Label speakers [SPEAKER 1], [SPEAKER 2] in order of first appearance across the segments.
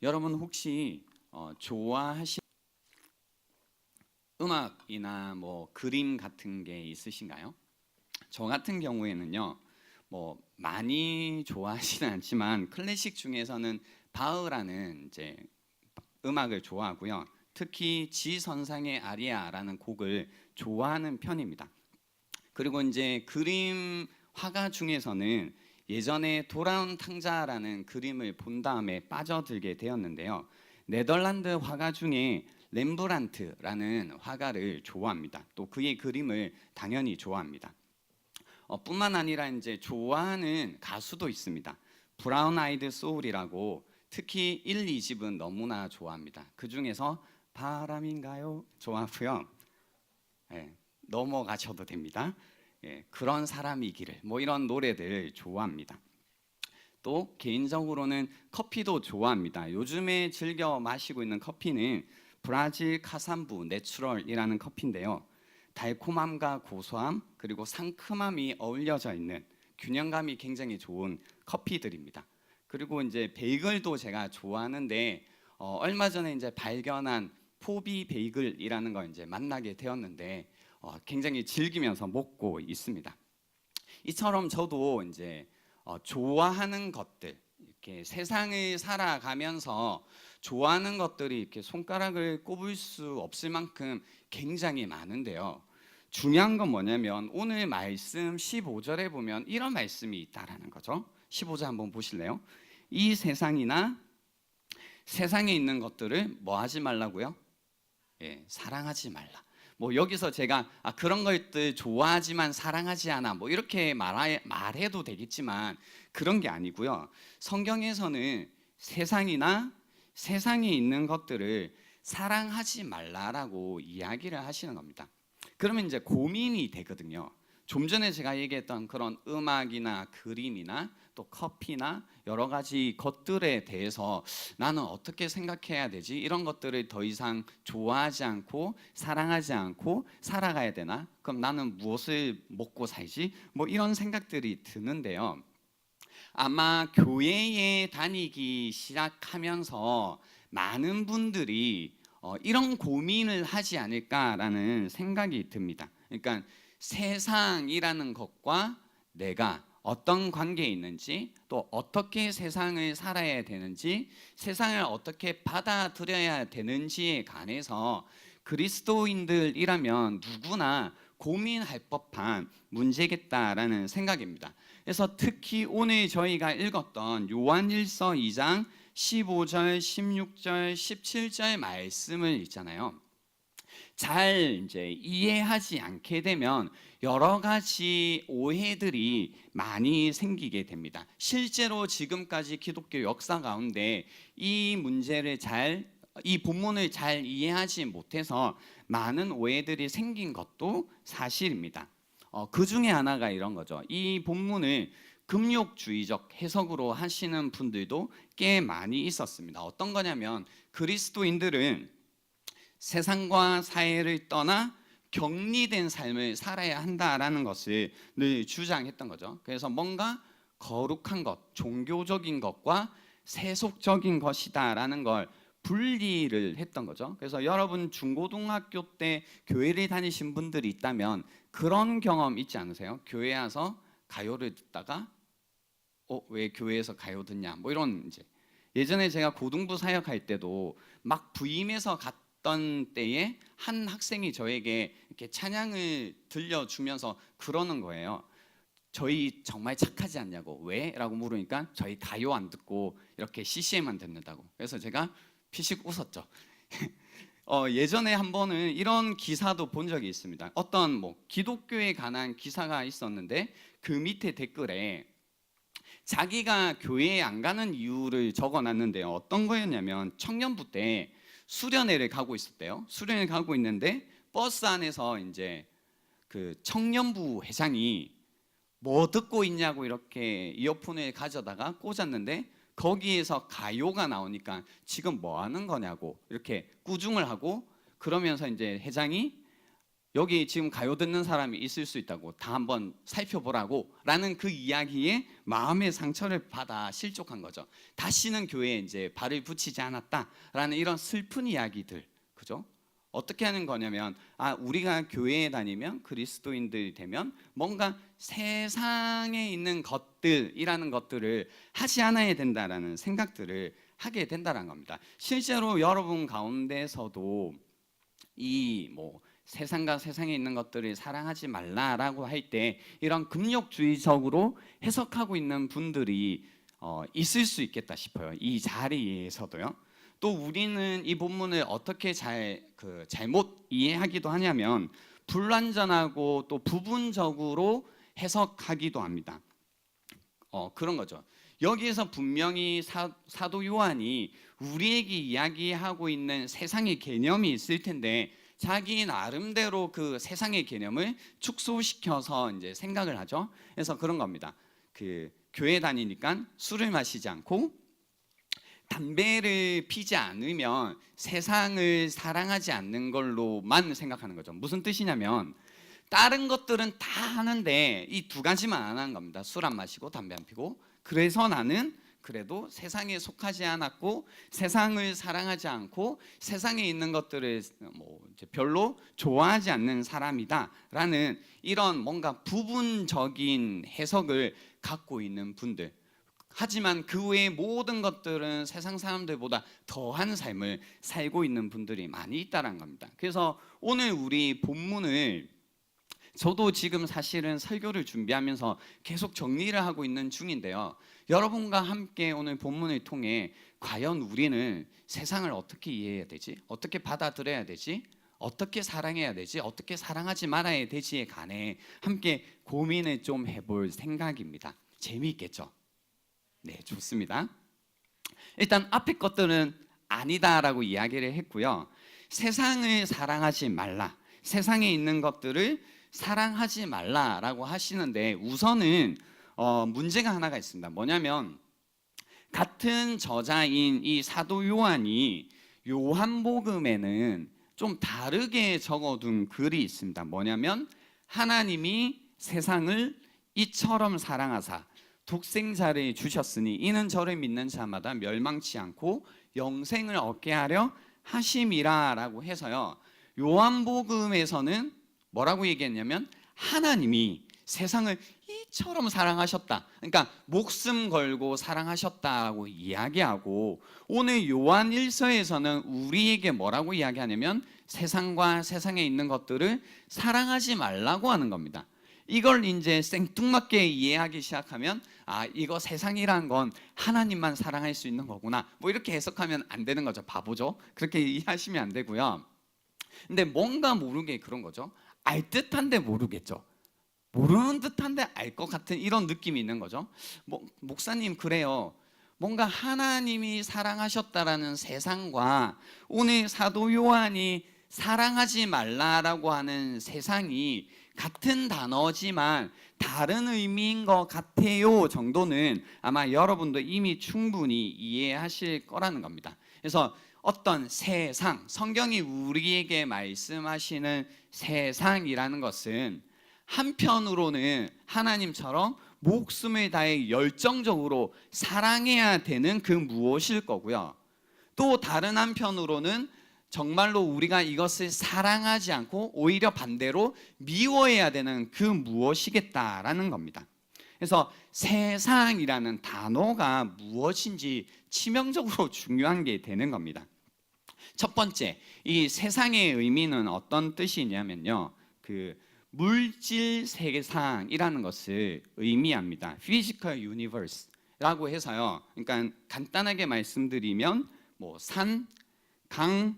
[SPEAKER 1] 여러분 혹시 좋아하시는 음악이나 뭐 그림 같은 게 있으신가요? 저 같은 경우에는요, 뭐 많이 좋아하지는 않지만 클래식 중에서는 바흐라는 이제 음악을 좋아하고요. 특히 지선상의 아리아라는 곡을 좋아하는 편입니다. 그리고 이제 그림 화가 중에서는 예전에 돌아온 탕자라는 그림을 본 다음에 빠져들게 되었는데요. 네덜란드 화가 중에 렘브란트라는 화가를 좋아합니다. 또 그의 그림을 당연히 좋아합니다. 뿐만 아니라 이제 좋아하는 가수도 있습니다. 브라운 아이드 소울이라고 특히 1, 2집은 너무나 좋아합니다. 그 중에서 바람인가요? 좋아하고요. 예, 넘어가셔도 됩니다. 예, 그런 사람이기를 뭐 이런 노래들 좋아합니다. 또 개인적으로는 커피도 좋아합니다. 요즘에 즐겨 마시고 있는 커피는 브라질 카산부 내추럴이라는 커피인데요. 달콤함과 고소함 그리고 상큼함이 어울려져 있는 균형감이 굉장히 좋은 커피들입니다. 그리고 이제 베이글도 제가 좋아하는데 얼마 전에 이제 발견한 포비 베이글이라는 걸 이제 만나게 되었는데 굉장히 즐기면서 먹고 있습니다. 이처럼 저도 이제 좋아하는 것들 이렇게 세상을 살아가면서 좋아하는 것들이 이렇게 손가락을 꼽을 수 없을 만큼 굉장히 많은데요. 중요한 건 뭐냐면 오늘 말씀 15절에 보면 이런 말씀이 있다라는 거죠. 15절 한번 보실래요? 이 세상이나 세상에 있는 것들을 뭐 하지 말라고요? 예, 사랑하지 말라. 뭐 여기서 제가 그런 것들 좋아하지만 사랑하지 않아 뭐 이렇게 말해도 되겠지만 그런 게 아니고요. 성경에서는 세상이나 세상에 있는 것들을 사랑하지 말라라고 이야기를 하시는 겁니다. 그러면 이제 고민이 되거든요. 좀 전에 제가 얘기했던 그런 음악이나 그림이나 또 커피나 여러 가지 것들에 대해서 나는 어떻게 생각해야 되지? 이런 것들을 더 이상 좋아하지 않고 사랑하지 않고 살아가야 되나? 그럼 나는 무엇을 먹고 살지? 뭐 이런 생각들이 드는데요. 아마 교회에 다니기 시작하면서 많은 분들이 이런 고민을 하지 않을까라는 생각이 듭니다. 그러니까 세상이라는 것과 내가 어떤 관계에 있는지 또 어떻게 세상을 살아야 되는지 세상을 어떻게 받아들여야 되는지에 관해서 그리스도인들이라면 누구나 고민할 법한 문제겠다라는 생각입니다. 그래서 특히 오늘 저희가 읽었던 요한일서 2장 15절, 16절, 17절 말씀을 있잖아요. 잘 이제 이해하지 않게 되면 여러 가지 오해들이 많이 생기게 됩니다. 실제로 지금까지 기독교 역사 가운데 이 문제를 이 본문을 잘 이해하지 못해서 많은 오해들이 생긴 것도 사실입니다. 그 중에 하나가 이런 거죠. 이 본문을 금욕주의적 해석으로 하시는 분들도 꽤 많이 있었습니다. 어떤 거냐면 그리스도인들은 세상과 사회를 떠나 격리된 삶을 살아야 한다라는 것을 늘 주장했던 거죠. 그래서 뭔가 거룩한 것, 종교적인 것과 세속적인 것이다라는 걸 분리를 했던 거죠. 그래서 여러분 중고등학교 때 교회를 다니신 분들이 있다면 그런 경험 있지 않으세요? 교회 와서 가요를 듣다가 왜 교회에서 가요 듣냐 뭐 이런 이제 예전에 제가 고등부 사역할 때도 막 부임해서 갔던 때에 한 학생이 저에게 이렇게 찬양을 들려주면서 그러는 거예요. 저희 정말 착하지 않냐고. 왜? 라고 물으니까 저희 가요 안 듣고 이렇게 CCM만 듣는다고. 그래서 제가 피식 웃었죠. 예전에 한 번은 이런 기사도 본 적이 있습니다. 어떤 뭐 기독교에 관한 기사가 있었는데 그 밑에 댓글에 자기가 교회에 안 가는 이유를 적어놨는데요. 어떤 거였냐면 청년부 때 수련회를 가고 있었대요. 수련회 가고 있는데 버스 안에서 이제 그 청년부 회장이 뭐 듣고 있냐고 이렇게 이어폰을 가져다가 꽂았는데 거기에서 가요가 나오니까 지금 뭐 하는 거냐고 이렇게 꾸중을 하고 그러면서 이제 회장이 여기 지금 가요 듣는 사람이 있을 수 있다고, 다 한번 살펴보라고 라는 그 이야기에 마음의 상처를 받아 실족한 거죠. 다시는 교회에 이제 발을 붙이지 않았다라는 이런 슬픈 이야기들, 그죠? 어떻게 하는 거냐면, 우리가 교회에 다니면, 그리스도인들이 되면 뭔가 세상에 있는 것들이라는 것들을 하지 않아야 된다라는 생각들을 하게 된다는 겁니다. 실제로 여러분 가운데서도 이 세상과 세상에 있는 것들을 사랑하지 말라라고 할 때 이런 금욕주의적으로 해석하고 있는 분들이 있을 수 있겠다 싶어요. 이 자리에서도요. 또 우리는 이 본문을 어떻게 잘못 이해하기도 하냐면, 불완전하고 또 부분적으로 해석하기도 합니다. 그런 거죠. 여기에서 분명히 사도 요한이 우리에게 이야기하고 있는 세상의 개념이 있을 텐데, 자기 나름대로 그 세상의 개념을 축소시켜서 이제 생각을 하죠. 그래서 그런 겁니다. 그 교회 다니니까 술을 마시지 않고 담배를 피지 않으면 세상을 사랑하지 않는 걸로만 생각하는 거죠. 무슨 뜻이냐면, 다른 것들은 다 하는데 이 두 가지만 안 하는 겁니다. 술 안 마시고 담배 안 피고. 그래서 나는 그래도 세상에 속하지 않았고 세상을 사랑하지 않고 세상에 있는 것들을 이제 별로 좋아하지 않는 사람이다라는 이런 뭔가 부분적인 해석을 갖고 있는 분들. 하지만 그 외의 모든 것들은 세상 사람들보다 더한 삶을 살고 있는 분들이 많이 있다는 겁니다. 그래서 오늘 우리 본문을, 저도 지금 사실은 설교를 준비하면서 계속 정리를 하고 있는 중인데요. 여러분과 함께 오늘 본문을 통해 과연 우리는 세상을 어떻게 이해해야 되지? 어떻게 받아들여야 되지? 어떻게 사랑해야 되지? 어떻게 사랑하지 말아야 되지에 관해 함께 고민을 좀 해볼 생각입니다. 재미있겠죠? 네, 좋습니다. 일단 앞에 것들은 아니다라고 이야기를 했고요. 세상을 사랑하지 말라, 세상에 있는 것들을 사랑하지 말라라고 하시는데, 우선은 문제가 하나가 있습니다. 뭐냐면, 같은 저자인 이 사도 요한이 요한복음에는 좀 다르게 적어둔 글이 있습니다. 뭐냐면, 하나님이 세상을 이처럼 사랑하사 독생자를 주셨으니 이는 저를 믿는 자마다 멸망치 않고 영생을 얻게 하려 하심이라 라고 해서요, 요한복음에서는 뭐라고 얘기했냐면, 하나님이 세상을 이처럼 사랑하셨다, 그러니까 목숨 걸고 사랑하셨다고 이야기하고, 오늘 요한 1서에서는 우리에게 뭐라고 이야기하냐면, 세상과 세상에 있는 것들을 사랑하지 말라고 하는 겁니다. 이걸 이제 생뚱맞게 이해하기 시작하면, 이거 세상이란 건 하나님만 사랑할 수 있는 거구나, 이렇게 해석하면 안 되는 거죠. 바보죠. 그렇게 이해하시면 안 되고요. 근데 뭔가 모르게 그런 거죠. 알 듯한데 모르겠죠. 모르는 듯한데 알 것 같은 이런 느낌이 있는 거죠. 목사님, 그래요. 뭔가 하나님이 사랑하셨다라는 세상과 오늘 사도 요한이 사랑하지 말라라고 하는 세상이 같은 단어지만 다른 의미인 것 같아요 정도는 아마 여러분도 이미 충분히 이해하실 거라는 겁니다. 그래서 어떤 세상, 성경이 우리에게 말씀하시는 세상이라는 것은 한편으로는 하나님처럼 목숨을 다해 열정적으로 사랑해야 되는 그 무엇일 거고요. 또 다른 한편으로는 정말로 우리가 이것을 사랑하지 않고 오히려 반대로 미워해야 되는 그 무엇이겠다라는 겁니다. 그래서 세상이라는 단어가 무엇인지 치명적으로 중요한 게 되는 겁니다. 첫 번째, 이 세상의 의미는 어떤 뜻이냐면요, 그 물질 세상이라는 것을 의미합니다. Physical Universe라고 해서요, 그러니까 간단하게 말씀드리면 산, 강,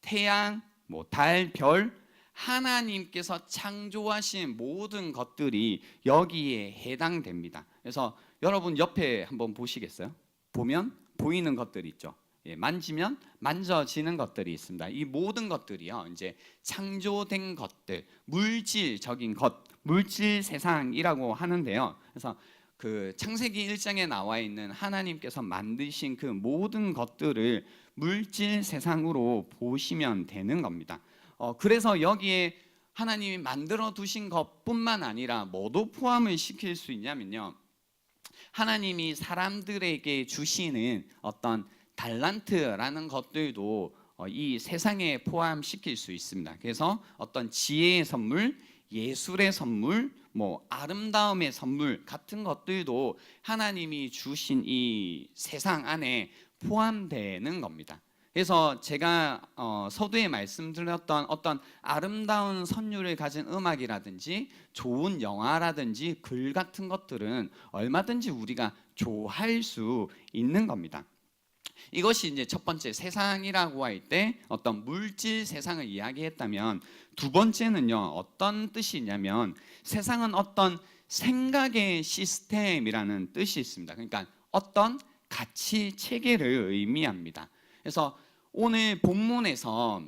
[SPEAKER 1] 태양, 달, 별, 하나님께서 창조하신 모든 것들이 여기에 해당됩니다. 그래서 여러분 옆에 한번 보시겠어요? 보면 보이는 것들이 있죠. 만지면 만져지는 것들이 있습니다. 이 모든 것들이요, 이제 창조된 것들, 물질적인 것, 물질 세상이라고 하는데요. 그래서 그 창세기 1장에 나와 있는 하나님께서 만드신 그 모든 것들을 물질 세상으로 보시면 되는 겁니다. 그래서 여기에 하나님이 만들어 두신 것뿐만 아니라 뭐도 포함을 시킬 수 있냐면요, 하나님이 사람들에게 주시는 어떤 달란트라는 것들도 이 세상에 포함시킬 수 있습니다. 그래서 어떤 지혜의 선물, 예술의 선물, 뭐 아름다움의 선물 같은 것들도 하나님이 주신 이 세상 안에 포함되는 겁니다. 그래서 제가 서두에 말씀드렸던 어떤 아름다운 선율을 가진 음악이라든지 좋은 영화라든지 글 같은 것들은 얼마든지 우리가 좋아할 수 있는 겁니다. 이것이 이제 첫 번째, 세상이라고 할 때 어떤 물질 세상을 이야기했다면, 두 번째는요, 어떤 뜻이 있냐면 세상은 어떤 생각의 시스템이라는 뜻이 있습니다. 그러니까 어떤 가치 체계를 의미합니다. 그래서 오늘 본문에서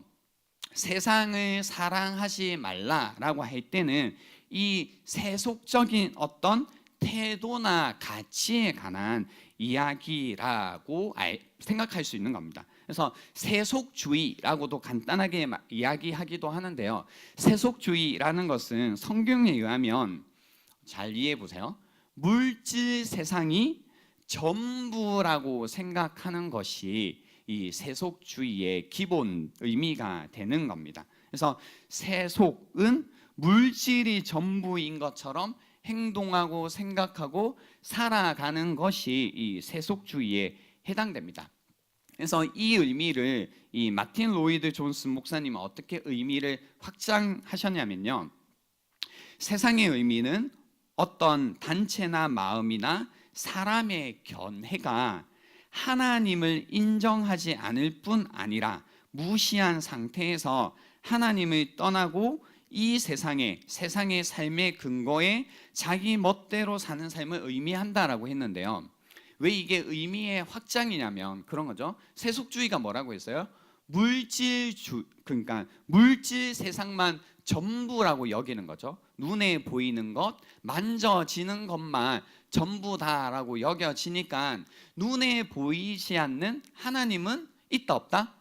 [SPEAKER 1] 세상을 사랑하지 말라라고 할 때는 이 세속적인 어떤 태도나 가치에 관한 이야기라고 생각할 수 있는 겁니다. 그래서 세속주의라고도 간단하게 이야기하기도 하는데요, 세속주의라는 것은 성경에 의하면, 잘 이해해 보세요, 물질 세상이 전부라고 생각하는 것이 이 세속주의의 기본 의미가 되는 겁니다. 그래서 세속은 물질이 전부인 것처럼 행동하고 생각하고 살아가는 것이 이 세속주의에 해당됩니다. 그래서 이 의미를 이 마틴 로이드 존슨 목사님은 어떻게 의미를 확장하셨냐면요, 세상의 의미는 어떤 단체나 마음이나 사람의 견해가 하나님을 인정하지 않을 뿐 아니라 무시한 상태에서 하나님을 떠나고 이 세상의 삶의 근거에 자기 멋대로 사는 삶을 의미한다라고 했는데요, 왜 이게 의미의 확장이냐면 그런 거죠. 세속주의가 뭐라고 했어요? 그러니까 물질 세상만 전부라고 여기는 거죠. 눈에 보이는 것, 만져지는 것만 전부다라고 여겨지니까 눈에 보이지 않는 하나님은 있다 없다?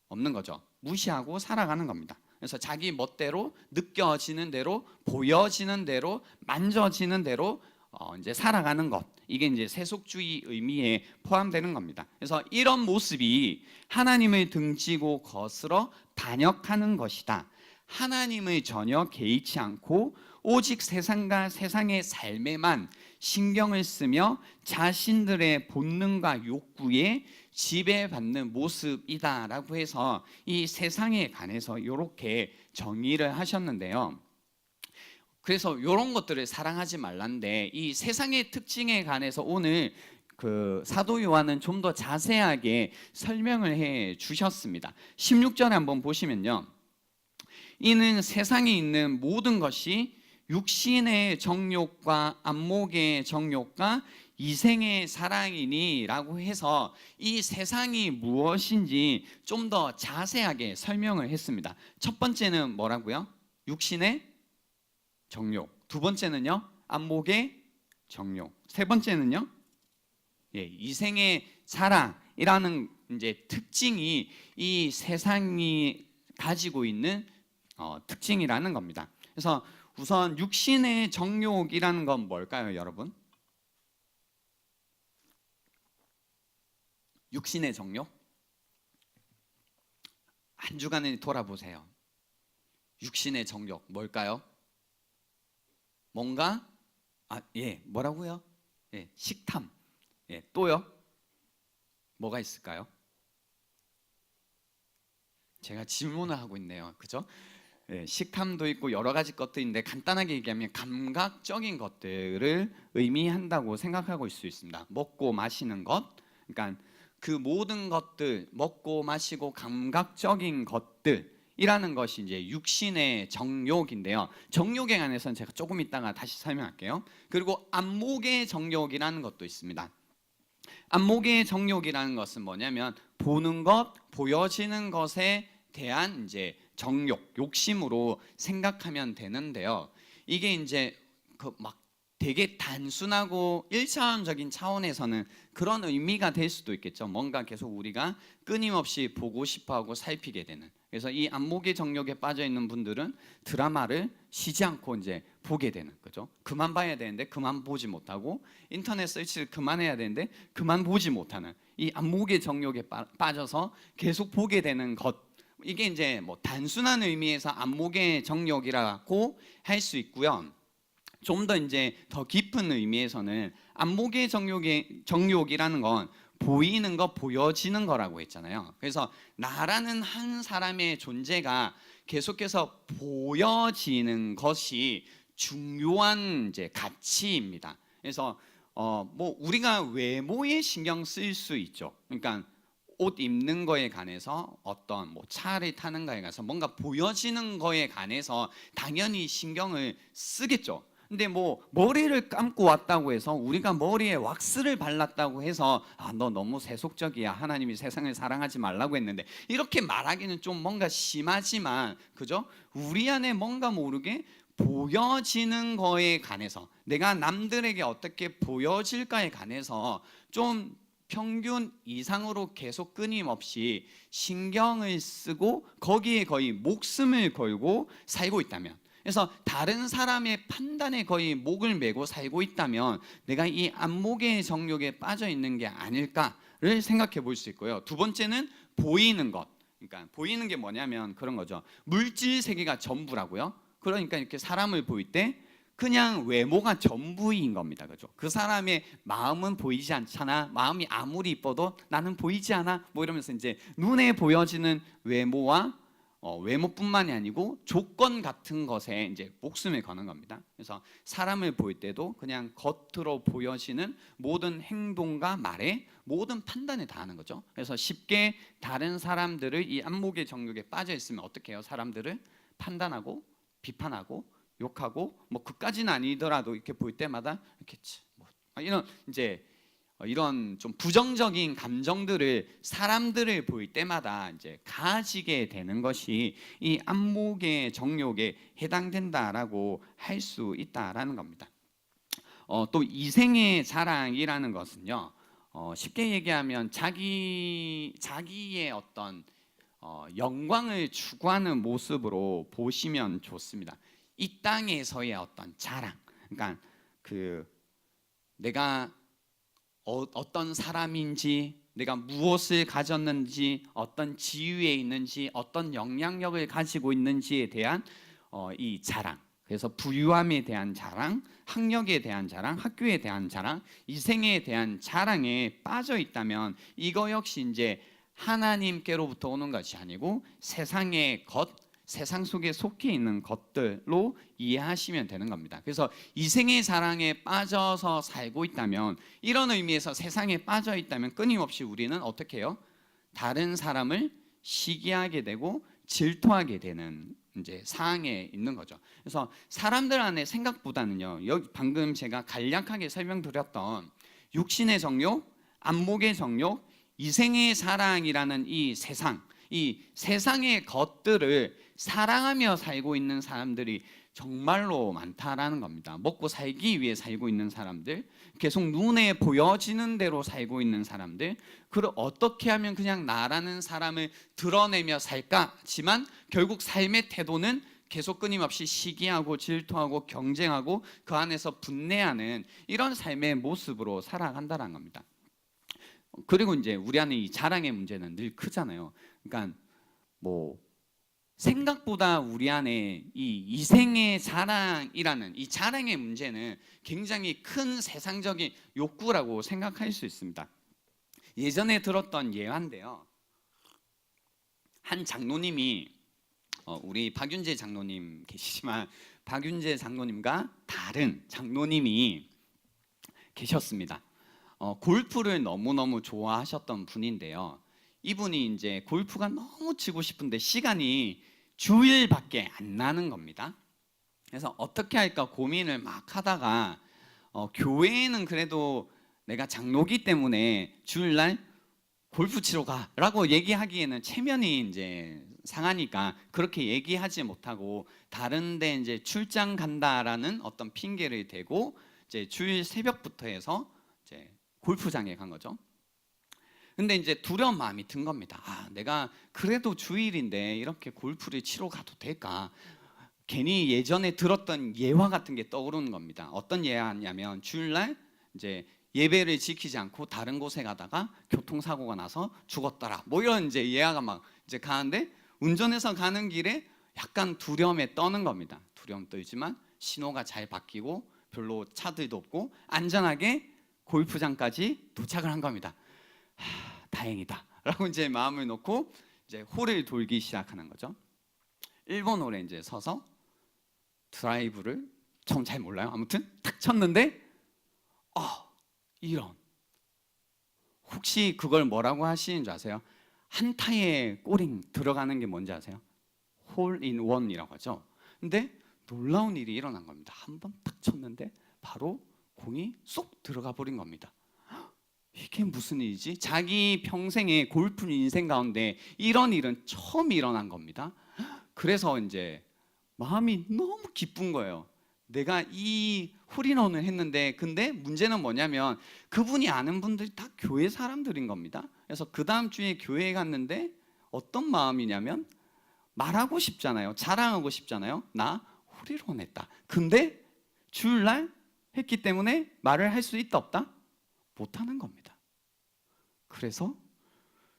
[SPEAKER 1] 없는 거죠. 무시하고 살아가는 겁니다. 그래서 자기 멋대로 느껴지는 대로, 보여지는 대로, 만져지는 대로 이제 살아가는 것, 이게 이제 세속주의 의미에 포함되는 겁니다. 그래서 이런 모습이 하나님을 등지고 거스러 반역하는 것이다. 하나님을 전혀 개의치 않고 오직 세상과 세상의 삶에만 신경을 쓰며 자신들의 본능과 욕구에 지배받는 모습이다라고 해서 이 세상에 관해서 이렇게 정의를 하셨는데요, 그래서 이런 것들을 사랑하지 말란데, 이 세상의 특징에 관해서 오늘 그 사도 요한은 좀 더 자세하게 설명을 해 주셨습니다. 16절에 한번 보시면요, 이는 세상에 있는 모든 것이 육신의 정욕과 안목의 정욕과 이생의 사랑이니 라고 해서 이 세상이 무엇인지 좀 더 자세하게 설명을 했습니다. 첫 번째는 뭐라고요? 육신의 정욕. 두 번째는요, 안목의 정욕. 세 번째는요, 이생의 사랑이라는 이제 특징이 이 세상이 가지고 있는 특징이라는 겁니다. 그래서 우선 육신의 정욕이라는 건 뭘까요, 여러분? 육신의 정욕? 한 주간을 돌아보세요. 육신의 정욕 뭘까요? 뭔가 뭐라고요? 식탐. 또요? 뭐가 있을까요? 제가 질문을 하고 있네요. 그죠? 식탐도 있고 여러 가지 것들인데 간단하게 얘기하면 감각적인 것들을 의미한다고 생각하고 있을 수 있습니다. 먹고 마시는 것, 그러니까 그 모든 것들, 먹고 마시고 감각적인 것들이라는 것이 이제 육신의 정욕인데요, 정욕에 관해서는 제가 조금 이따가 다시 설명할게요. 그리고 안목의 정욕이라는 것도 있습니다. 안목의 정욕이라는 것은 뭐냐면 보는 것, 보여지는 것에 대한 이제 정욕, 욕심으로 생각하면 되는데요, 이게 이제 막 되게 단순하고 1차원적인 차원에서는 그런 의미가 될 수도 있겠죠. 뭔가 계속 우리가 끊임없이 보고 싶어하고 살피게 되는. 그래서 이 안목의 정욕에 빠져 있는 분들은 드라마를 쉬지 않고 이제 보게 되는 거죠. 그만 봐야 되는데 그만 보지 못하고, 인터넷 서치를 그만해야 되는데 그만 보지 못하는, 이 안목의 정욕에 빠져서 계속 보게 되는 것. 이게 이제 뭐 단순한 의미에서 안목의 정욕이라고 할 수 있고요. 좀 더 이제 더 깊은 의미에서는 안목의 정욕이라는 건 보이는 거, 보여지는 거라고 했잖아요. 그래서 나라는 한 사람의 존재가 계속해서 보여지는 것이 중요한 이제 가치입니다. 그래서 뭐 우리가 외모에 신경 쓸 수 있죠. 그러니까 옷 입는 거에 관해서, 어떤 뭐 차를 타는가에 관해서 뭔가 보여지는 거에 관해서 당연히 신경을 쓰겠죠. 근데 뭐 머리를 감고 왔다고 해서, 우리가 머리에 왁스를 발랐다고 해서 너 너무 세속적이야, 하나님이 세상을 사랑하지 말라고 했는데, 이렇게 말하기는 좀 뭔가 심하지만, 그죠? 우리 안에 뭔가 모르게 보여지는 거에 관해서, 내가 남들에게 어떻게 보여질까에 관해서 좀 평균 이상으로 계속 끊임없이 신경을 쓰고 거기에 거의 목숨을 걸고 살고 있다면, 그래서 다른 사람의 판단에 거의 목을 메고 살고 있다면 내가 이 안목의 정욕에 빠져 있는 게 아닐까를 생각해 볼 수 있고요. 두 번째는 보이는 것. 그러니까 보이는 게 뭐냐면 그런 거죠. 물질 세계가 전부라고요. 그러니까 이렇게 사람을 볼 때 그냥 외모가 전부인 겁니다. 그죠? 그 사람의 마음은 보이지 않잖아. 마음이 아무리 이뻐도 나는 보이지 않아. 뭐 이러면서 이제 눈에 보여지는 외모와 외모뿐만이 아니고 조건 같은 것에 이제 목숨을 거는 겁니다. 그래서 사람을 볼 때도 그냥 겉으로 보여지는 모든 행동과 말에 모든 판단을 다 하는 거죠. 그래서 쉽게 다른 사람들을 이 안목의 정욕에 빠져 있으면 어떻게 해요? 사람들을 판단하고 비판하고 욕하고, 뭐 그까지는 아니더라도 이렇게 볼 때마다 이렇게 뭐 이런 이제 이런 좀 부정적인 감정들을 사람들을 볼 때마다 이제 가지게 되는 것이 이 안목의 정욕에 해당된다라고 할 수 있다라는 겁니다. 또 이생의 자랑이라는 것은요, 쉽게 얘기하면 자기의 어떤 영광을 추구하는 모습으로 보시면 좋습니다. 이 땅에서의 어떤 자랑, 그러니까 그 내가 어떤 사람인지, 내가 무엇을 가졌는지, 어떤 지위에 있는지, 어떤 영향력을 가지고 있는지에 대한 이 자랑. 그래서 부유함에 대한 자랑, 학력에 대한 자랑, 학교에 대한 자랑, 이생에 대한 자랑에 빠져 있다면 이거 역시 이제 하나님께로부터 오는 것이 아니고 세상의 것, 세상 속에 속해 있는 것들로 이해하시면 되는 겁니다. 그래서 이생의 자랑에 빠져서 살고 있다면, 이런 의미에서 세상에 빠져 있다면 끊임없이 우리는 어떻게 해요? 다른 사람을 시기하게 되고 질투하게 되는 이제 상황에 있는 거죠. 그래서 사람들 안에 생각보다는요, 여기 방금 제가 간략하게 설명드렸던 육신의 정욕, 안목의 정욕, 이생의 사랑이라는 이 세상의 것들을 사랑하며 살고 있는 사람들이 정말로 많다라는 겁니다. 먹고 살기 위해 살고 있는 사람들, 계속 눈에 보여지는 대로 살고 있는 사람들, 그걸 어떻게 하면 그냥 나라는 사람을 드러내며 살까지만 결국 삶의 태도는 계속 끊임없이 시기하고 질투하고 경쟁하고 그 안에서 분내하는 이런 삶의 모습으로 살아간다는 겁니다. 그리고 이제 우리 안에 이 자랑의 문제는 늘 크잖아요. 그러니까 뭐 생각보다 우리 안에 이 이생의 자랑이라는 이 자랑의 문제는 굉장히 큰 세상적인 욕구라고 생각할 수 있습니다. 예전에 들었던 예화인데요, 한 장로님이 우리 박윤재 장로님 계시지만 박윤재 장로님과 다른 장로님이 계셨습니다. 골프를 너무너무 좋아하셨던 분인데요, 이분이 이제 골프가 너무 치고 싶은데 시간이 주일밖에 안 나는 겁니다. 그래서 어떻게 할까 고민을 막 하다가 교회에는 그래도 내가 장로기 때문에 주일날 골프 치러 가라고 얘기하기에는 체면이 이제 상하니까 그렇게 얘기하지 못하고 다른데 이제 출장 간다라는 어떤 핑계를 대고 이제 주일 새벽부터 해서 이제 골프장에 간 거죠. 근데 이제 두려운 마음이 든 겁니다. 아, 내가 그래도 주일인데 이렇게 골프를 치러 가도 될까? 괜히 예전에 들었던 예화 같은 게 떠오르는 겁니다. 어떤 예화냐면 주일날 이제 예배를 지키지 않고 다른 곳에 가다가 교통사고가 나서 죽었더라. 뭐 이런 이제 예화가 막 이제 가는데 운전해서 가는 길에 약간 두려움에 떠는 겁니다. 두려움 떨지만 신호가 잘 바뀌고 별로 차들도 없고 안전하게 골프장까지 도착을 한 겁니다. 다행이다라고 이제 마음을 놓고 이제 홀을 돌기 시작하는 거죠. 1번 홀에 이제 서서 드라이브를 전 잘 몰라요. 아무튼 탁 쳤는데 이런, 혹시 그걸 뭐라고 하시는 줄 아세요? 한타에 꼬링 들어가는 게 뭔지 아세요? 홀 인 원이라고 하죠. 근데 놀라운 일이 일어난 겁니다. 한 번 탁 쳤는데 바로 공이 쏙 들어가 버린 겁니다. 이게 무슨 일이지? 자기 평생의 골프 인생 가운데 이런 일은 처음 일어난 겁니다. 그래서 이제 마음이 너무 기쁜 거예요. 내가 이 홀인원을 했는데, 근데 문제는 뭐냐면 그분이 아는 분들이 다 교회 사람들인 겁니다. 그래서 그 다음 주에 교회에 갔는데 어떤 마음이냐면 말하고 싶잖아요. 자랑하고 싶잖아요. 나 홀인원 했다. 근데 주일날 했기 때문에 말을 할 수 있다 없다? 못하는 겁니다. 그래서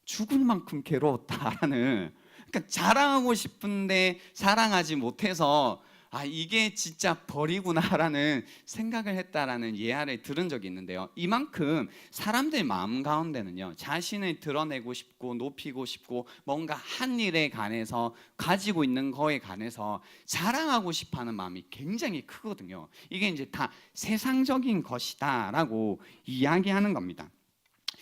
[SPEAKER 1] 죽을 만큼 괴로웠다라는, 그러니까 자랑하고 싶은데 자랑하지 못해서 아, 이게 진짜 벌이구나라는 생각을 했다라는 예화를 들은 적이 있는데요. 이만큼 사람들 마음 가운데는요, 자신을 드러내고 싶고 높이고 싶고 뭔가 한 일에 관해서 가지고 있는 거에 관해서 자랑하고 싶어하는 마음이 굉장히 크거든요. 이게 이제 다 세상적인 것이다라고 이야기하는 겁니다.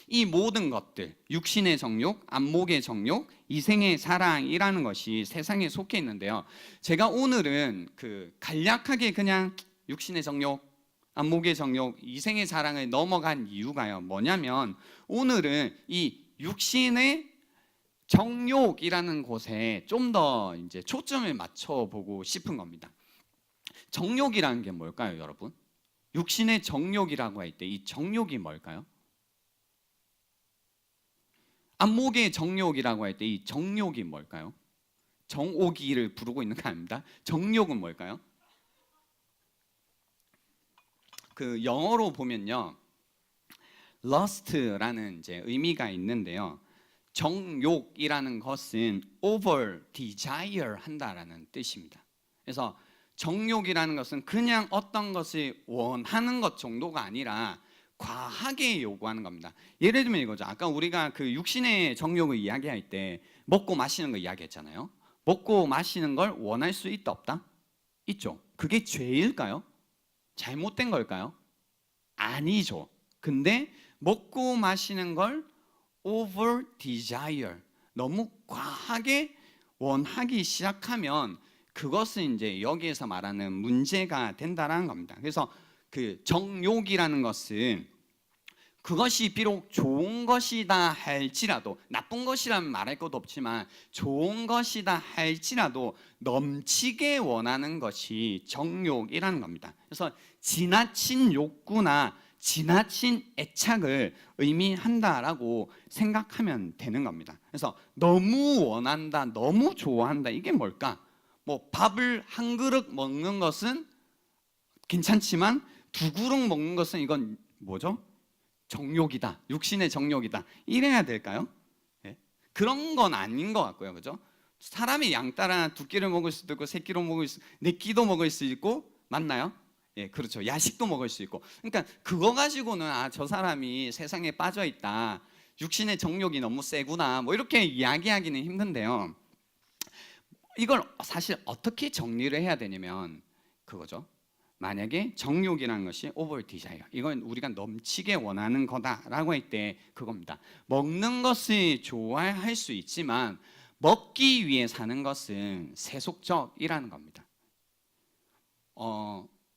[SPEAKER 1] 이 모든 것들, 육신의 정욕, 안목의 정욕, 이생의 사랑이라는 것이 세상에 속해 있는데요. 제가 오늘은 간략하게 그냥 육신의 정욕, 안목의 정욕, 이생의 사랑을 넘어간 이유가요. 뭐냐면 오늘은 이 육신의 정욕이라는 곳에 좀 더 이제 초점을 맞춰보고 싶은 겁니다. 정욕이라는 게 뭘까요, 여러분? 육신의 정욕이라고 할 때 이 정욕이 뭘까요? 안목의 정욕이라고 할 때 이 정욕이 뭘까요? 정옥이를 부르고 있는 거 아닙니다. 정욕은 뭘까요? 영어로 보면요, lust라는 이제 의미가 있는데요. 정욕이라는 것은 over desire 한다라는 뜻입니다. 그래서 정욕이라는 것은 그냥 어떤 것을 원하는 것 정도가 아니라 과하게 요구하는 겁니다. 예를 들면 이거죠. 아까 우리가 육신의 정욕을 이야기할 때 먹고 마시는 거 이야기했잖아요. 먹고 마시는 걸 원할 수 있다 없다? 있죠. 그게 죄일까요? 잘못된 걸까요? 아니죠. 근데 먹고 마시는 걸 over desire, 너무 과하게 원하기 시작하면 그것은 이제 여기에서 말하는 문제가 된다라는 겁니다. 그래서 정욕이라는 것은 그것이 비록 좋은 것이다 할지라도, 나쁜 것이라면 말할 것도 없지만 좋은 것이다 할지라도 넘치게 원하는 것이 정욕이라는 겁니다. 그래서 지나친 욕구나 지나친 애착을 의미한다라고 생각하면 되는 겁니다. 그래서 너무 원한다, 너무 좋아한다, 이게 뭘까? 뭐 밥을 한 그릇 먹는 것은 괜찮지만 두 그릇 먹는 것은 이건 뭐죠? 정욕이다, 육신의 정욕이다, 이래야 될까요? 네? 그런 건 아닌 것 같고요, 그죠? 사람이 양 따라 두 끼를 먹을 수도 있고 세 끼로 먹을 수, 네 끼도 먹을 수 있고, 맞나요? 예, 그렇죠. 야식도 먹을 수 있고. 그러니까 그거 가지고는 아, 저 사람이 세상에 빠져 있다, 육신의 정욕이 너무 세구나, 뭐 이렇게 이야기하기는 힘든데요. 이걸 사실 어떻게 정리를 해야 되냐면 그거죠. 만약에 정욕이라는 것이 over desire, 이건 우리가 넘치게 원하는 거다라고 할 때 그겁니다. 먹는 것을 좋아할 수 있지만 먹기 위해 사는 것은 세속적이라는 겁니다.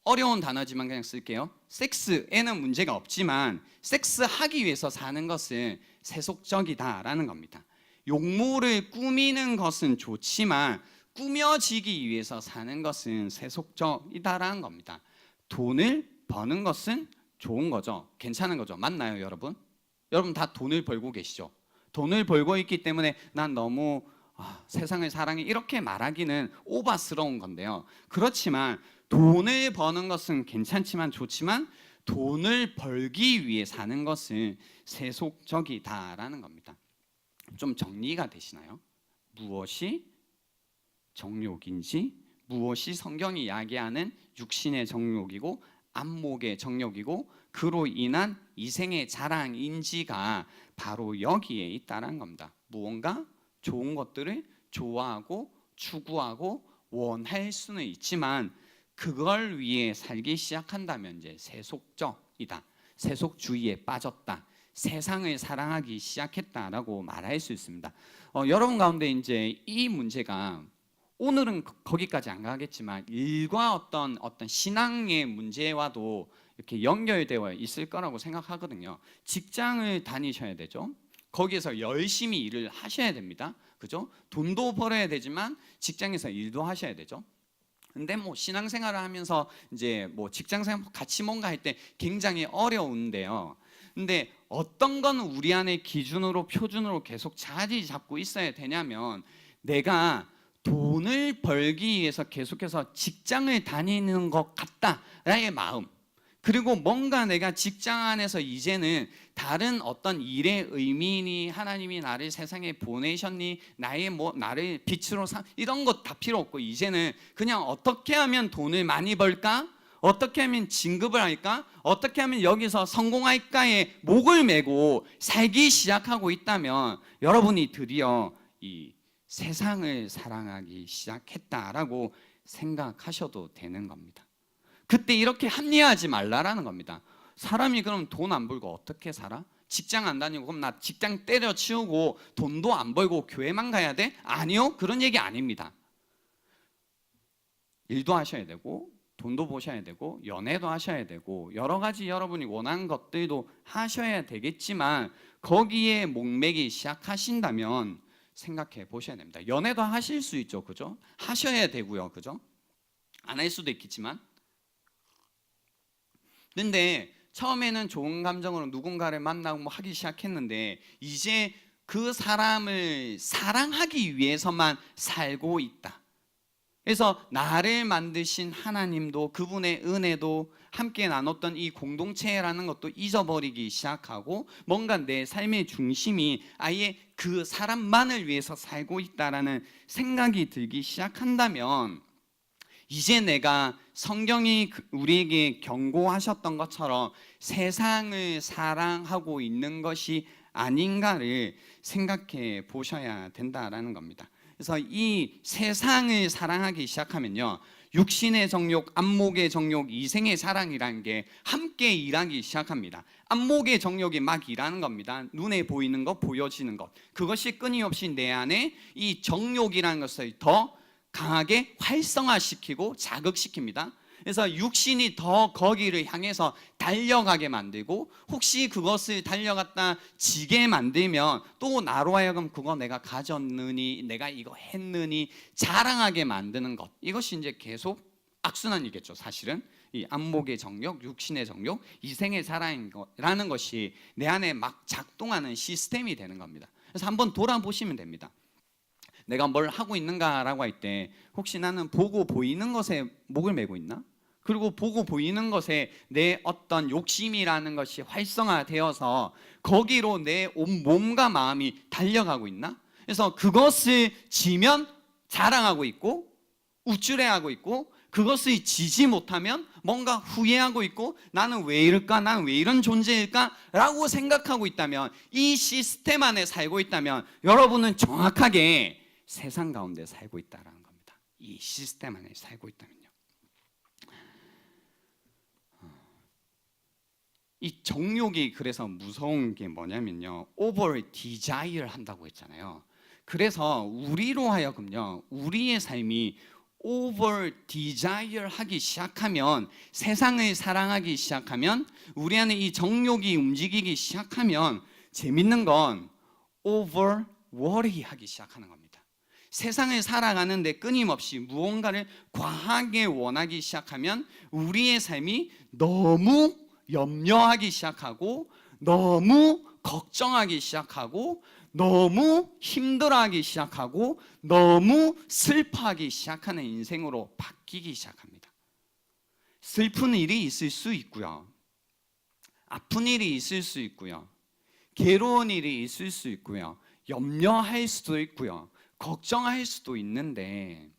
[SPEAKER 1] 어려운 단어지만 그냥 쓸게요. 섹스에는 문제가 없지만 섹스하기 위해서 사는 것은 세속적이다라는 겁니다. 용모를 꾸미는 것은 좋지만 꾸며지기 위해서 사는 것은 세속적이다라는 겁니다. 돈을 버는 것은 좋은 거죠. 괜찮은 거죠. 맞나요, 여러분? 여러분 다 돈을 벌고 계시죠? 돈을 벌고 있기 때문에 난 너무 세상을 사랑해 이렇게 말하기는 오바스러운 건데요. 그렇지만 돈을 버는 것은 괜찮지만 좋지만 돈을 벌기 위해 사는 것은 세속적이다라는 겁니다. 좀 정리가 되시나요? 무엇이 정욕인지, 무엇이 성경이 이야기하는 육신의 정욕이고 안목의 정욕이고 그로 인한 이생의 자랑인지가 바로 여기에 있다는 겁니다. 무언가 좋은 것들을 좋아하고 추구하고 원할 수는 있지만 그걸 위해 살기 시작한다면 이제 세속적이다, 세속주의에 빠졌다, 세상을 사랑하기 시작했다라고 말할 수 있습니다. 여러분 가운데 이제 이 문제가 오늘은 거기까지 안 가겠지만 일과 어떤 신앙의 문제와도 이렇게 연결되어 있을 거라고 생각하거든요. 직장을 다니셔야 되죠. 거기에서 열심히 일을 하셔야 됩니다. 그죠? 돈도 벌어야 되지만 직장에서 일도 하셔야 되죠. 근데 뭐 신앙생활을 하면서 이제 뭐 직장생활 같이 뭔가 할 때 굉장히 어려운데요. 근데 어떤 건 우리 안에 기준으로 표준으로 계속 자리 잡고 있어야 되냐면 내가 돈을 벌기 위해서 계속해서 직장을 다니는 것 같다라의 마음, 그리고 뭔가 내가 직장 안에서 이제는 다른 어떤 일의 의미니 하나님이 나를 세상에 보내셨니 나를 빛으로 이런 것 다 필요 없고 이제는 그냥 어떻게 하면 돈을 많이 벌까? 어떻게 하면 진급을 할까? 어떻게 하면 여기서 성공할까에 목을 메고 살기 시작하고 있다면 여러분이 드디어 이 세상을 사랑하기 시작했다라고 생각하셔도 되는 겁니다. 그때 이렇게 합리화하지 말라라는 겁니다. 사람이 그럼 돈 안 벌고 어떻게 살아? 직장 안 다니고 그럼 나 직장 때려치우고 돈도 안 벌고 교회만 가야 돼? 아니요, 그런 얘기 아닙니다. 일도 하셔야 되고 돈도 보셔야 되고 연애도 하셔야 되고 여러 가지 여러분이 원하는 것들도 하셔야 되겠지만 거기에 목매기 시작하신다면 생각해 보셔야 됩니다. 연애도 하실 수 있죠, 그죠? 하셔야 되고요, 그죠? 안 할 수도 있겠지만. 근데 처음에는 좋은 감정으로 누군가를 만나고 뭐 하기 시작했는데 이제 그 사람을 사랑하기 위해서만 살고 있다. 그래서 나를 만드신 하나님도 그분의 은혜도 함께 나눴던 이 공동체라는 것도 잊어버리기 시작하고 뭔가 내 삶의 중심이 아예 그 사람만을 위해서 살고 있다라는 생각이 들기 시작한다면 이제 내가 성경이 우리에게 경고하셨던 것처럼 세상을 사랑하고 있는 것이 아닌가를 생각해 보셔야 된다라는 겁니다. 그래서 이 세상을 사랑하기 시작하면요, 육신의 정욕, 안목의 정욕, 이생의 사랑이라는 게 함께 일하기 시작합니다. 안목의 정욕이 막 일하는 겁니다. 눈에 보이는 것, 보여지는 것, 그것이 끊임없이 내 안에 이 정욕이라는 것을 더 강하게 활성화시키고 자극시킵니다. 그래서 육신이 더 거기를 향해서 달려가게 만들고 혹시 그것을 달려갔다 지게 만들면 또 나로 하여금 그거 내가 가졌느니 내가 이거 했느니 자랑하게 만드는 것, 이것이 이제 계속 악순환이겠죠. 사실은 이 안목의 정욕, 육신의 정욕, 이생의 사랑이라는 것이 내 안에 막 작동하는 시스템이 되는 겁니다. 그래서 한번 돌아보시면 됩니다. 내가 뭘 하고 있는가라고 할 때 혹시 나는 보고 보이는 것에 목을 메고 있나? 그리고 보고 보이는 것에 내 어떤 욕심이라는 것이 활성화되어서 거기로 내 온 몸과 마음이 달려가고 있나? 그래서 그것을 지면 자랑하고 있고 우쭐해하고 있고 그것을 지지 못하면 뭔가 후회하고 있고 나는 왜 이럴까? 나는 왜 이런 존재일까? 라고 생각하고 있다면, 이 시스템 안에 살고 있다면 여러분은 정확하게 세상 가운데 살고 있다는 겁니다. 이 시스템 안에 살고 있다면요. 이 정욕이 그래서 무서운 게 뭐냐면요, over desire 한다고 했잖아요. 그래서 우리로 하여금요, 우리의 삶이 over desire 하기 시작하면, 세상을 사랑하기 시작하면, 우리 안에 이 정욕이 움직이기 시작하면 재밌는 건 over worry 하기 시작하는 겁니다. 세상을 살아가는데 끊임없이 무언가를 과하게 원하기 시작하면 우리의 삶이 너무 염려하기 시작하고 너무 걱정하기 시작하고 너무 힘들어하기 시작하고 너무 슬퍼하기 시작하는 인생으로 바뀌기 시작합니다. 슬픈 일이 있을 수 있고요, 아픈 일이 있을 수 있고요, 괴로운 일이 있을 수 있고요, 염려할 수도 있고요, 걱정할 수도 있는데,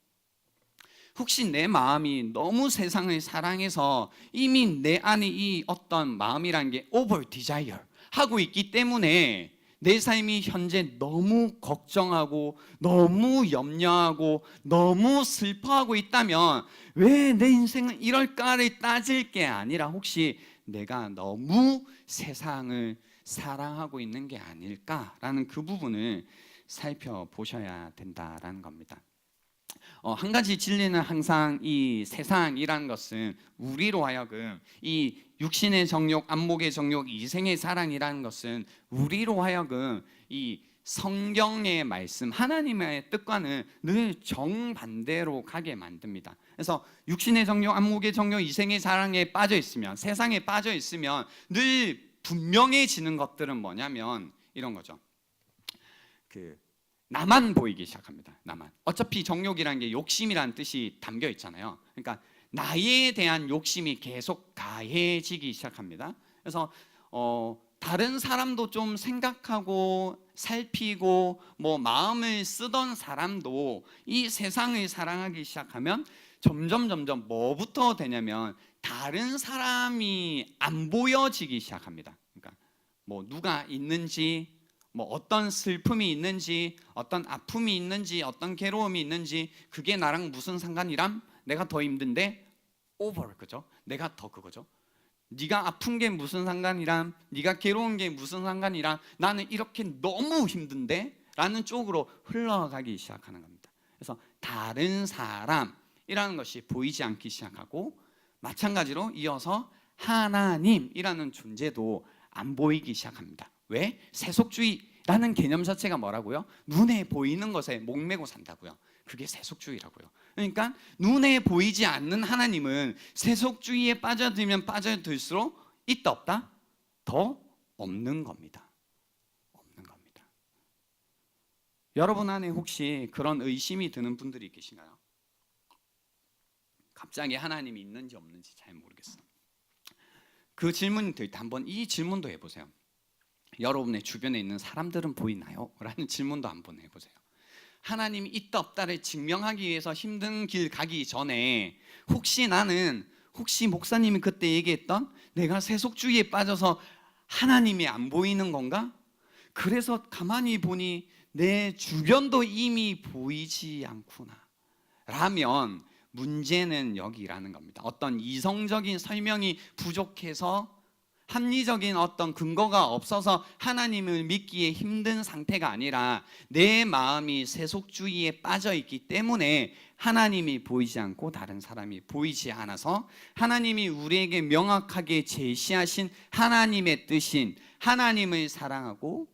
[SPEAKER 1] 혹시 내 마음이 너무 세상을 사랑해서 이미 내 안에 이 어떤 마음이란 게 over desire 하고 있기 때문에 내 삶이 현재 너무 걱정하고 너무 염려하고 너무 슬퍼하고 있다면 왜 내 인생은 이럴까를 따질 게 아니라 혹시 내가 너무 세상을 사랑하고 있는 게 아닐까라는 그 부분을 살펴보셔야 된다라는 겁니다. 한 가지 진리는 항상 이 세상이라는 것은 우리로 하여금 이 육신의 정욕, 안목의 정욕, 이생의 사랑이라는 것은 우리로 하여금 이 성경의 말씀, 하나님의 뜻과는 늘 정반대로 가게 만듭니다. 그래서 육신의 정욕, 안목의 정욕, 이생의 사랑에 빠져 있으면, 세상에 빠져 있으면 늘 분명해지는 것들은 뭐냐면 이런 거죠. 나만 보이기 시작합니다. 나만. 어차피 정욕이라는 게 욕심이라는 뜻이 담겨 있잖아요. 그러니까 나에 대한 욕심이 계속 가해지기 시작합니다. 그래서 다른 사람도 좀 생각하고 살피고 뭐 마음을 쓰던 사람도 이 세상을 사랑하기 시작하면 점점 뭐부터 되냐면 다른 사람이 안 보여지기 시작합니다. 그러니까 뭐 누가 있는지, 뭐 어떤 슬픔이 있는지, 어떤 아픔이 있는지, 어떤 괴로움이 있는지, 그게 나랑 무슨 상관이람? 내가 더 힘든데 over, 그죠? 내가 더 그거죠. 네가 아픈 게 무슨 상관이람? 네가 괴로운 게 무슨 상관이람? 나는 이렇게 너무 힘든데? 라는 쪽으로 흘러가기 시작하는 겁니다. 그래서 다른 사람이라는 것이 보이지 않기 시작하고, 마찬가지로 이어서 하나님이라는 존재도 안 보이기 시작합니다. 왜? 세속주의라는 개념 자체가 뭐라고요? 눈에 보이는 것에 목매고 산다고요. 그게 세속주의라고요. 그러니까 눈에 보이지 않는 하나님은 세속주의에 빠져들면 빠져들수록 있다 없다? 더 없는 겁니다. 없는 겁니다. 여러분 안에 혹시 그런 의심이 드는 분들이 계신가요? 갑자기 하나님이 있는지 없는지 잘 모르겠어요. 그 질문이 들 때 한번 이 질문도 해보세요. 여러분의 주변에 있는 사람들은 보이나요? 라는 질문도 한번 해보세요. 하나님이 있다 없다를 증명하기 위해서 힘든 길 가기 전에 혹시 목사님이 그때 얘기했던 내가 세속주의에 빠져서 하나님이 안 보이는 건가? 그래서 가만히 보니 내 주변도 이미 보이지 않구나 라면 문제는 여기라는 겁니다. 어떤 이성적인 설명이 부족해서, 합리적인 어떤 근거가 없어서 하나님을 믿기에 힘든 상태가 아니라 내 마음이 세속주의에 빠져 있기 때문에 하나님이 보이지 않고 다른 사람이 보이지 않아서 하나님이 우리에게 명확하게 제시하신 하나님의 뜻인 하나님을 사랑하고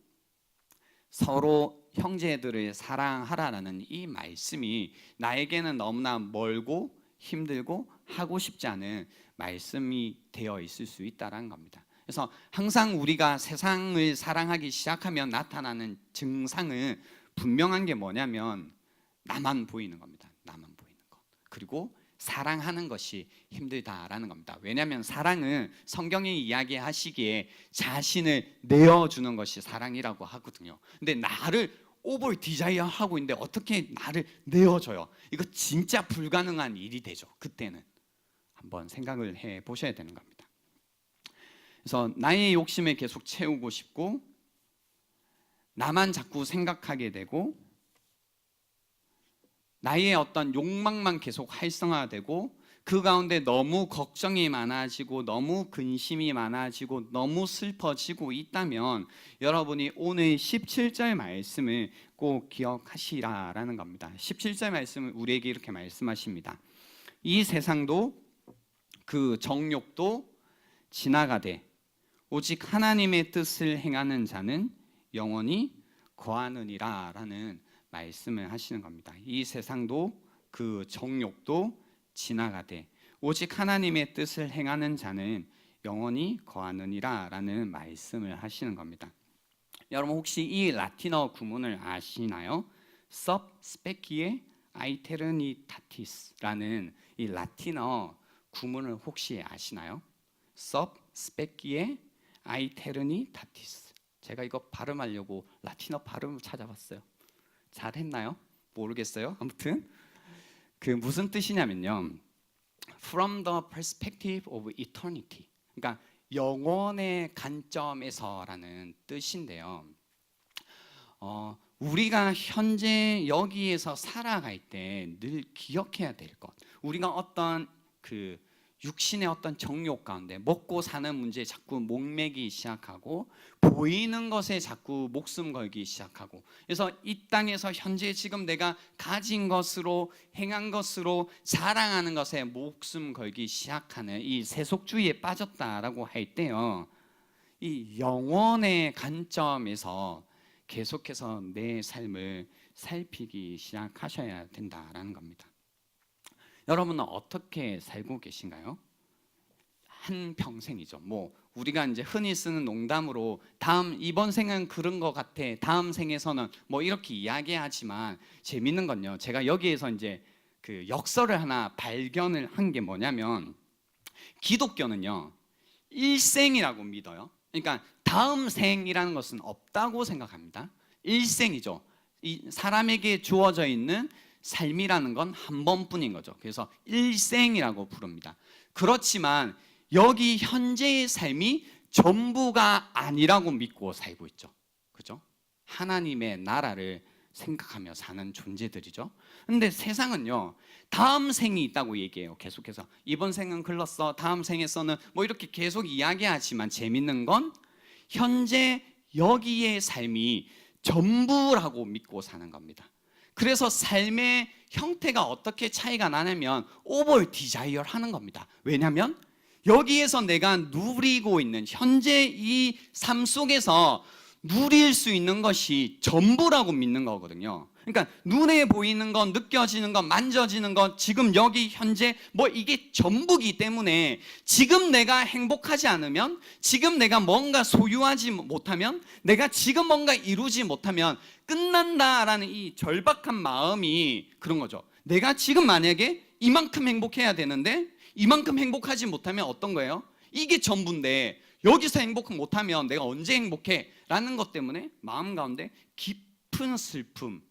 [SPEAKER 1] 서로 형제들을 사랑하라는 이 말씀이 나에게는 너무나 멀고 힘들고 하고 싶지 않은 말씀이 되어 있을 수 있다는 겁니다. 그래서 항상 우리가 세상을 사랑하기 시작하면 나타나는 증상은 분명한 게 뭐냐면 나만 보이는 겁니다. 나만 보이는 것. 그리고 사랑하는 것이 힘들다라는 겁니다. 왜냐하면 사랑은 성경이 이야기하시기에 자신을 내어주는 것이 사랑이라고 하거든요. 근데 나를 오버 디자이어 하고 있는데 어떻게 나를 내어줘요? 이거 진짜 불가능한 일이 되죠. 그때는 한번 생각을 해 보셔야 되는 겁니다. 그래서 나의 욕심을 계속 채우고 싶고 나만 자꾸 생각하게 되고 나의 어떤 욕망만 계속 활성화되고 그 가운데 너무 걱정이 많아지고 너무 근심이 많아지고 너무 슬퍼지고 있다면 여러분이 오늘 17절 말씀을 꼭 기억하시라라는 겁니다. 17절 말씀은 우리에게 이렇게 말씀하십니다. 이 세상도 그 정욕도 지나가되 오직 하나님의 뜻을 행하는 자는 영원히 거하느니라 라는 말씀을 하시는 겁니다. 이 세상도 그 정욕도 지나가되 오직 하나님의 뜻을 행하는 자는 영원히 거하느니라 라는 말씀을 하시는 겁니다. 여러분 혹시 이 라틴어 구문을 아시나요? Sub specie aeternitatis라는 이 라틴어 구문을 혹시 아시나요? Sub specie aeternitatis. 제가 이거 발음하려고 라틴어 발음을 찾아봤어요. 잘했나요? 모르겠어요. 아무튼 그 무슨 뜻이냐면요. From the perspective of eternity. 그러니까 영원의 관점에서라는 뜻인데요. 우리가 현재 여기에서 살아갈 때 늘 기억해야 될 것. 우리가 어떤 그 육신의 어떤 정욕 가운데 먹고 사는 문제에 자꾸 목매기 시작하고 보이는 것에 자꾸 목숨 걸기 시작하고 그래서 이 땅에서 현재 지금 내가 가진 것으로 행한 것으로 자랑하는 것에 목숨 걸기 시작하는 이 세속주의에 빠졌다라고 할 때요. 이 영혼의 관점에서 계속해서 내 삶을 살피기 시작하셔야 된다라는 겁니다. 여러분은 어떻게 살고 계신가요? 한 평생이죠. 뭐 우리가 이제 흔히 쓰는 농담으로 이번 생은 그런 것 같아. 다음 생에서는 뭐 이렇게 이야기하지만 재밌는 건요. 제가 여기에서 이제 그 역설을 하나 발견을 한 게 뭐냐면 기독교는요. 일생이라고 믿어요. 그러니까 다음 생이라는 것은 없다고 생각합니다. 일생이죠. 이 사람에게 주어져 있는 삶이라는 건 한 번뿐인 거죠. 그래서 일생이라고 부릅니다. 그렇지만 여기 현재의 삶이 전부가 아니라고 믿고 살고 있죠. 그죠? 하나님의 나라를 생각하며 사는 존재들이죠. 근데 세상은요. 다음 생이 있다고 얘기해요. 계속해서 이번 생은 글렀어. 다음 생에서는 뭐 이렇게 계속 이야기하지만 재밌는 건 현재 여기의 삶이 전부라고 믿고 사는 겁니다. 그래서 삶의 형태가 어떻게 차이가 나냐면 오버 디자이어 하는 겁니다. 왜냐하면 여기에서 내가 누리고 있는 현재 이 삶 속에서 누릴 수 있는 것이 전부라고 믿는 거거든요. 그러니까 눈에 보이는 것, 느껴지는 것, 만져지는 것, 지금 여기 현재 뭐 이게 전부기 때문에 지금 내가 행복하지 않으면, 지금 내가 뭔가 소유하지 못하면, 내가 지금 뭔가 이루지 못하면 끝난다라는 이 절박한 마음이 그런 거죠. 내가 지금 만약에 이만큼 행복해야 되는데 이만큼 행복하지 못하면 어떤 거예요? 이게 전부인데 여기서 행복 못하면 내가 언제 행복해? 라는 것 때문에 마음 가운데 깊은 슬픔,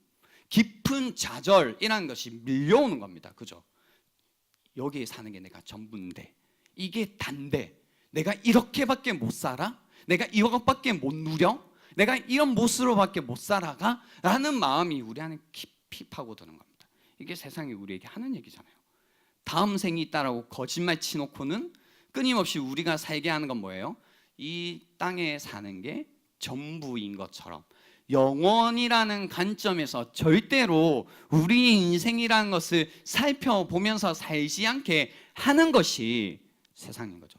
[SPEAKER 1] 깊은 좌절이라는 것이 밀려오는 겁니다. 그죠? 여기에 사는 게 내가 전부인데 이게 단데 내가 이렇게밖에 못 살아? 내가 이것밖에 못 누려? 내가 이런 모습으로밖에 못 살아가? 라는 마음이 우리 안에 깊이 파고드는 겁니다. 이게 세상이 우리에게 하는 얘기잖아요. 다음 생이 있다라고 거짓말 치놓고는 끊임없이 우리가 살게 하는 건 뭐예요? 이 땅에 사는 게 전부인 것처럼 영원이라는 관점에서 절대로 우리의 인생이라는 것을 살펴보면서 살지 않게 하는 것이 세상인 거죠.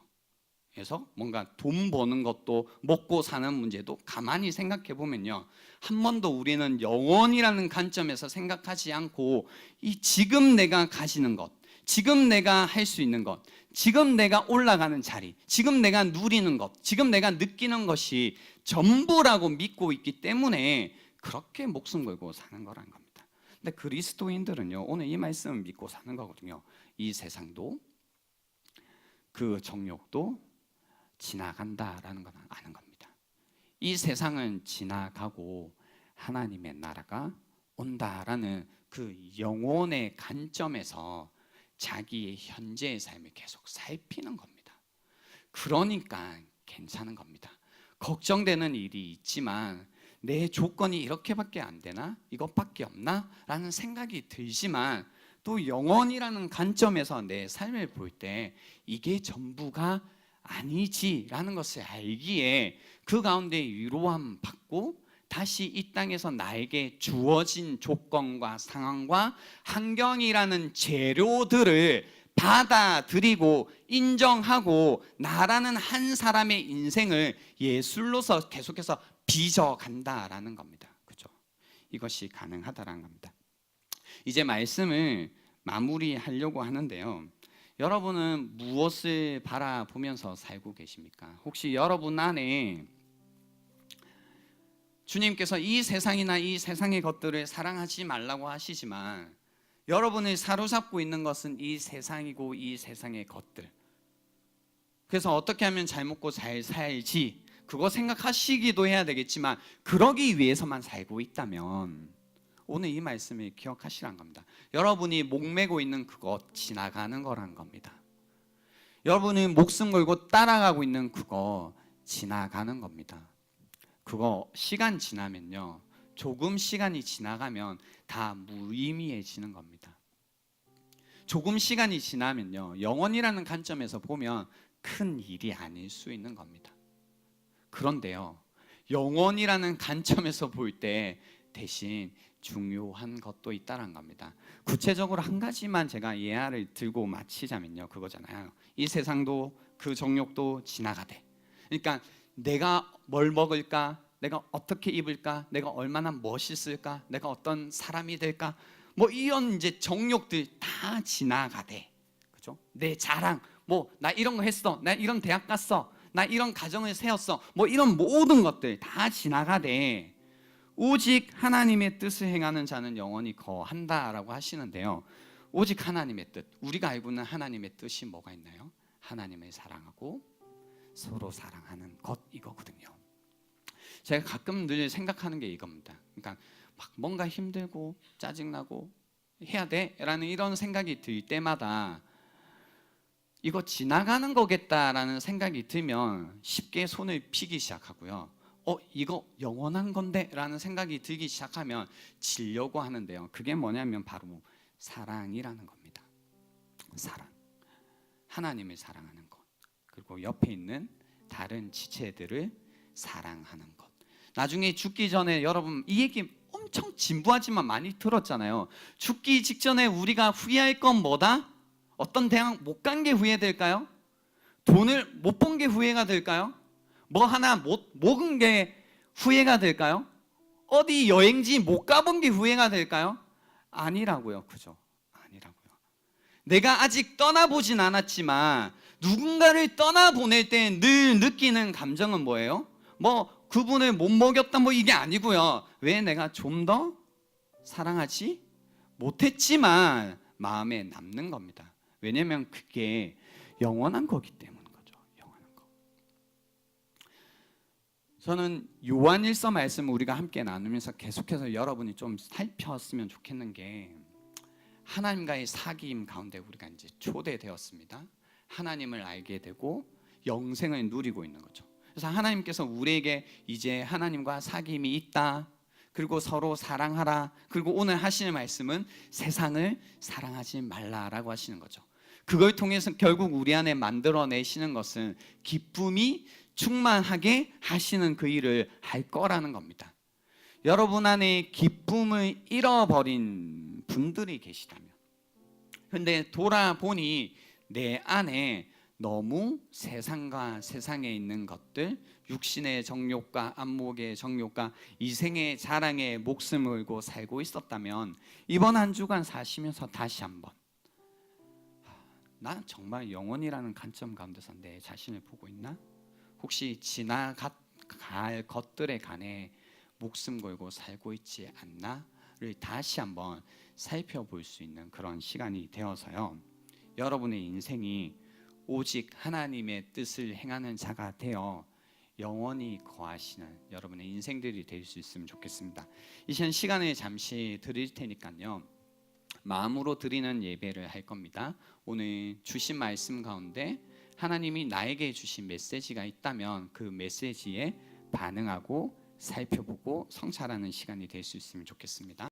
[SPEAKER 1] 그래서 뭔가 돈 버는 것도 먹고 사는 문제도 가만히 생각해 보면요. 한 번도 우리는 영원이라는 관점에서 생각하지 않고 이 지금 내가 가지는 것, 지금 내가 할 수 있는 것, 지금 내가 올라가는 자리, 지금 내가 누리는 것, 지금 내가 느끼는 것이 전부라고 믿고 있기 때문에 그렇게 목숨 걸고 사는 거라는 겁니다. 근데 그리스도인들은요, 오늘 이 말씀을 믿고 사는 거거든요. 이 세상도 그 정욕도 지나간다라는 건 아는 겁니다. 이 세상은 지나가고 하나님의 나라가 온다라는 그 영혼의 관점에서 자기의 현재의 삶을 계속 살피는 겁니다. 그러니까 괜찮은 겁니다. 걱정되는 일이 있지만 내 조건이 이렇게밖에 안 되나? 이것밖에 없나? 라는 생각이 들지만 또 영원이라는 관점에서 내 삶을 볼 때 이게 전부가 아니지라는 것을 알기에 그 가운데 위로함 받고 다시 이 땅에서 나에게 주어진 조건과 상황과 환경이라는 재료들을 받아들이고 인정하고 나라는 한 사람의 인생을 예술로서 계속해서 빚어간다라는 겁니다. 그죠? 이것이 가능하다라는 겁니다. 이제 말씀을 마무리하려고 하는데요. 여러분은 무엇을 바라보면서 살고 계십니까? 혹시 여러분 안에 주님께서 이 세상이나 이 세상의 것들을 사랑하지 말라고 하시지만 여러분을 사로잡고 있는 것은 이 세상이고 이 세상의 것들. 그래서 어떻게 하면 잘 먹고 잘 살지 그거 생각하시기도 해야 되겠지만 그러기 위해서만 살고 있다면 오늘 이 말씀을 기억하시란 겁니다. 여러분이 목매고 있는 그것 지나가는 거란 겁니다. 여러분이 목숨 걸고 따라가고 있는 그거 지나가는 겁니다. 그거 시간 지나면요, 조금 시간이 지나가면 다 무의미해지는 겁니다. 조금 시간이 지나면요, 영원이라는 관점에서 보면 큰 일이 아닐 수 있는 겁니다. 그런데요, 영원이라는 관점에서 볼 때 대신 중요한 것도 있다는 겁니다. 구체적으로 한 가지만 제가 예화를 들고 마치자면요, 그거잖아요. 이 세상도 그 정욕도 지나가되, 그러니까 내가 뭘 먹을까, 내가 어떻게 입을까, 내가 얼마나 멋있을까, 내가 어떤 사람이 될까, 뭐 이런 이제 정욕들 다 지나가되, 그죠? 내 자랑, 뭐 나 이런 거 했어, 나 이런 대학 갔어, 나 이런 가정을 세웠어, 뭐 이런 모든 것들 다 지나가되 오직 하나님의 뜻을 행하는 자는 영원히 거한다라고 하시는데요. 오직 하나님의 뜻, 우리가 알고 있는 하나님의 뜻이 뭐가 있나요? 하나님을 사랑하고 서로 사랑하는 것, 이거거든요. 제가 가끔 늘 생각하는 게 이겁니다. 그러니까 막 뭔가 힘들고 짜증나고 해야 돼라는 이런 생각이 들 때마다 이거 지나가는 거겠다라는 생각이 들면 쉽게 손을 피기 시작하고요. 이거 영원한 건데 라는 생각이 들기 시작하면 지려고 하는데요. 그게 뭐냐면 바로 사랑이라는 겁니다. 사랑. 하나님을 사랑하는 것. 그리고 옆에 있는 다른 지체들을 사랑하는 것. 나중에 죽기 전에 여러분 이 얘기 엄청 진부하지만 많이 들었잖아요. 죽기 직전에 우리가 후회할 건 뭐다? 어떤 대학 못 간 게 후회될까요? 돈을 못 번 게 후회가 될까요? 뭐 하나 못 먹은 게 후회가 될까요? 어디 여행지 못 가본 게 후회가 될까요? 아니라고요. 그죠? 아니라고요. 내가 아직 떠나보진 않았지만 누군가를 떠나보낼 때 늘 느끼는 감정은 뭐예요? 뭐 그분을 못 먹였다 뭐 이게 아니고요. 왜 내가 좀 더 사랑하지 못했지만 마음에 남는 겁니다. 왜냐면 그게 영원한 거기 때문인 거죠. 영원한 거. 저는 요한일서 말씀을 우리가 함께 나누면서 계속해서 여러분이 좀 살폈으면 좋겠는 게, 하나님과의 사귐 가운데 우리가 이제 초대되었습니다. 하나님을 알게 되고 영생을 누리고 있는 거죠. 그래서 하나님께서 우리에게 이제 하나님과 사귐이 있다, 그리고 서로 사랑하라, 그리고 오늘 하시는 말씀은 세상을 사랑하지 말라라고 하시는 거죠. 그걸 통해서 결국 우리 안에 만들어내시는 것은 기쁨이 충만하게 하시는 그 일을 할 거라는 겁니다. 여러분 안에 기쁨을 잃어버린 분들이 계시다면, 근데 돌아보니 내 안에 너무 세상과 세상에 있는 것들, 육신의 정욕과 안목의 정욕과 이생의 자랑에 목숨을 걸고 살고 있었다면 이번 한 주간 사시면서 다시 한번, 나 정말 영혼이라는 관점 가운데서 내 자신을 보고 있나? 혹시 지나갈 것들에 관해 목숨 걸고 살고 있지 않나를 다시 한번 살펴볼 수 있는 그런 시간이 되어서요, 여러분의 인생이 오직 하나님의 뜻을 행하는 자가 되어 영원히 거하시는 여러분의 인생들이 될 수 있으면 좋겠습니다. 이 시간을 잠시 드릴 테니까요, 마음으로 드리는 예배를 할 겁니다. 오늘 주신 말씀 가운데 하나님이 나에게 주신 메시지가 있다면 그 메시지에 반응하고 살펴보고 성찰하는 시간이 될 수 있으면 좋겠습니다.